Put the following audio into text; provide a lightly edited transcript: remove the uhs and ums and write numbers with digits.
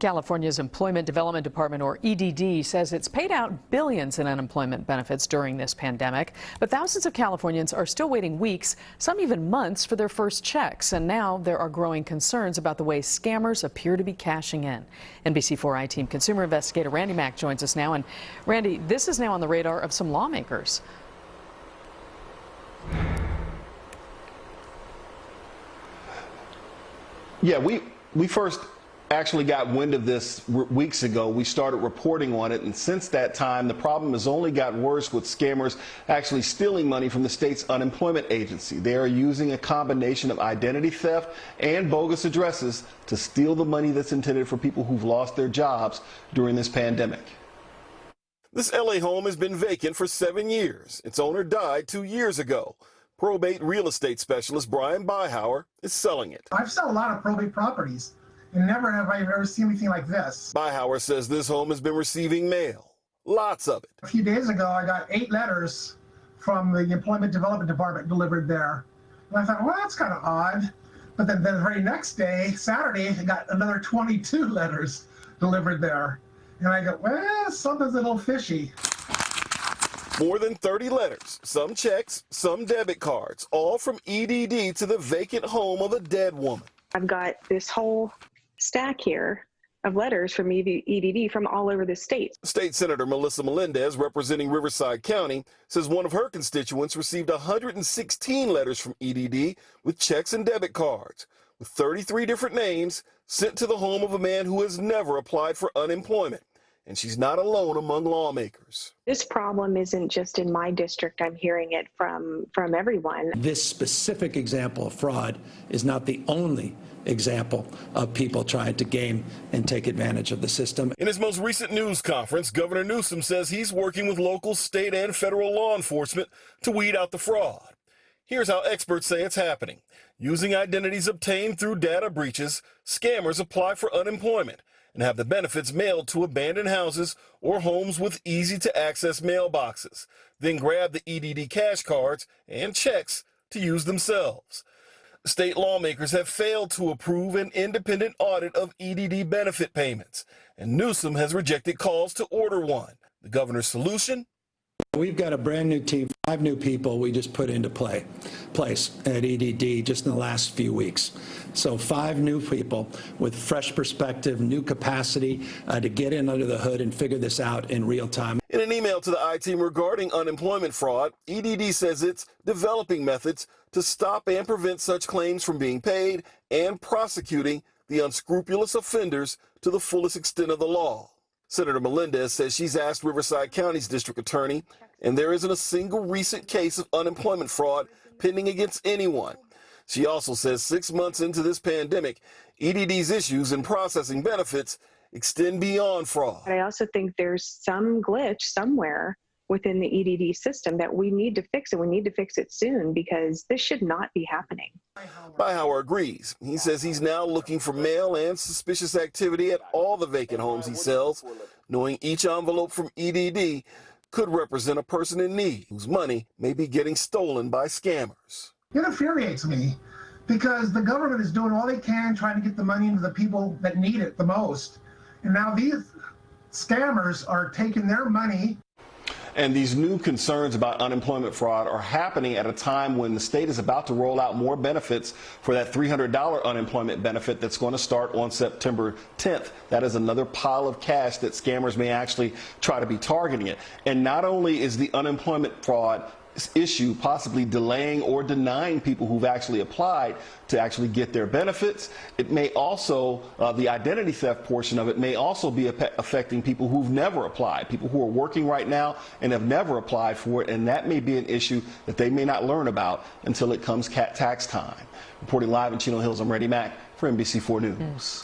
California's Employment Development Department, or EDD, says it's paid out billions in unemployment benefits during this pandemic. But thousands of Californians are still waiting weeks, some even months, for their first checks. And now there are growing concerns about the way scammers appear to be cashing in. NBC4 I-Team consumer investigator Randy Mack joins us now. And Randy, this is now on the radar of some lawmakers. Yeah, we first actually got wind of this weeks ago. We started reporting on it, and since that time, the problem has only got worse with scammers actually stealing money from the state's unemployment agency. They are using a combination of identity theft and bogus addresses to steal the money that's intended for people who've lost their jobs during this pandemic. This LA home has been vacant for 7 years. Its owner died 2 years ago. Probate real estate specialist Brian Byhauer is selling it. I've sold a lot of probate properties, and never have I ever seen anything like this. Byhauer says this home has been receiving mail, lots of it. A few days ago, I got 8 letters from the Employment Development Department delivered there. And I thought, well, that's kind of odd. But then the very next day, Saturday, I got another 22 letters delivered there. And I go, well, something's a little fishy. More than 30 letters, some checks, some debit cards, all from EDD to the vacant home of a dead woman. I've got this whole stack here of letters from EDD from all over the state. State Senator Melissa Melendez, representing Riverside County, says one of her constituents received 116 letters from EDD with checks and debit cards, with 33 different names sent to the home of a man who has never applied for unemployment. And she's not alone among lawmakers. This problem isn't just in my district. I'm hearing it from everyone. This specific example of fraud is not the only example of people trying to game and take advantage of the system. In his most recent news conference, Governor Newsom says he's working with local, state, and federal law enforcement to weed out the fraud. Here's how experts say it's happening. Using identities obtained through data breaches, scammers apply for unemployment and have the benefits mailed to abandoned houses or homes with easy-to-access mailboxes, then grab the EDD cash cards and checks to use themselves. State lawmakers have failed to approve an independent audit of EDD benefit payments, and Newsom has rejected calls to order one. The governor's solution? We've got a brand new team, 5 new people we just put into place at EDD just in the last few weeks. So 5 new people with fresh perspective, new capacity to get in under the hood and figure this out in real time. In an email to the I-Team regarding unemployment fraud, EDD says it's developing methods to stop and prevent such claims from being paid and prosecuting the unscrupulous offenders to the fullest extent of the law. Senator Melendez says she's asked Riverside County's district attorney, and there isn't a single recent case of unemployment fraud pending against anyone. She also says 6 months into this pandemic, EDD's issues in processing benefits extend beyond fraud. I also think there's some glitch somewhere within the EDD system that we need to fix, and we need to fix it soon because this should not be happening. Byhauer agrees. He says he's now looking for mail and suspicious activity at all the vacant homes he sells, knowing each envelope from EDD could represent a person in need whose money may be getting stolen by scammers. It infuriates me because the government is doing all they can trying to get the money into the people that need it the most. And now these scammers are taking their money. And these new concerns about unemployment fraud are happening at a time when the state is about to roll out more benefits for that $300 unemployment benefit that's going to start on September 10th. That is another pile of cash that scammers may actually try to be targeting it. And not only is the unemployment fraud issue possibly delaying or denying people who've actually applied to actually get their benefits, it may also, the identity theft portion of it may also be affecting people who've never applied, people who are working right now and have never applied for it, and that may be an issue that they may not learn about until it comes tax time. Reporting live in Chino Hills, I'm Randy Mack for NBC4 News.